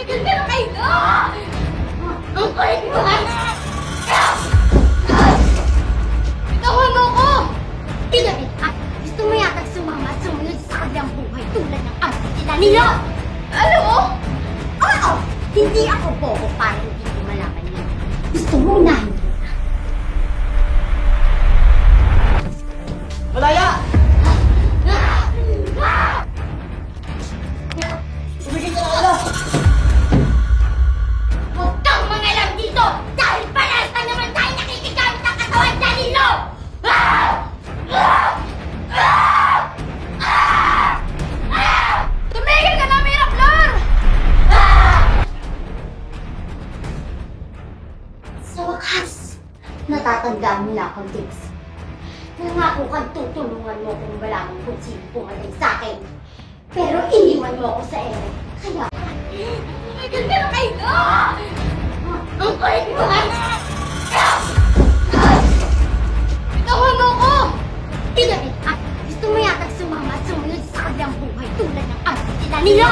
Tumigil ka na kayo! Ang kulit mo! Bitawan mo ko! Tinabit ka! Gusto mo yatang sumama at sumunod sa kanilang buhay tulad ng anak nila nila! Ano mo? Oo! Hindi ako bobo para hindi ko malaman yun. Gusto mo unahin kita. Malaya! Tumigil ka na kayo! Huwag kang mangalam dito! Dahil parehas na naman tayo nakikigamit ng katawan, Danilo! Tumigil ka na, Miraflor! Sa wakas, natatandaan mo na akong Dix. Nangako kang tutulungan mo kung malaman kung sino pumatay sa akin. Pero iniwan mo ako sa ere. Kaya... Tumigil ka na kayo! Ang kulit mo! Bitawan mo ko! Tinabit ka! Gusto mo yatang sumama at sumunod sa kanilang buhay tulad ng anak nila nila!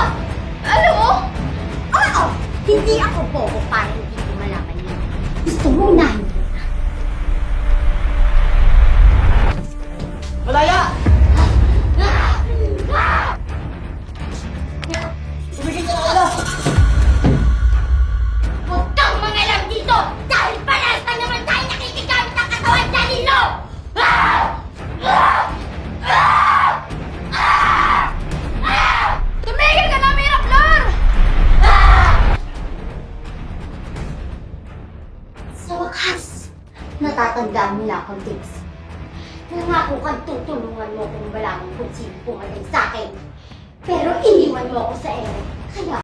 Ano mo? Oo! Hindi ako bobo para hindi ko malaman yun. Gusto mo unahin kita. Malaya! Tumigil ka na kayo! Huwag kang mangalam dito! Dahil parehas na naman tayo nakikigamit ng katawan, Danilo! Tumigil ka na, Miraflor! Sa wakas, natatandaan mo na akong Dix. Nangako kang tutulungan mo kung malaman kung sino pumatay sa akin. Pero iniwan mo ako sa ere. Kaya...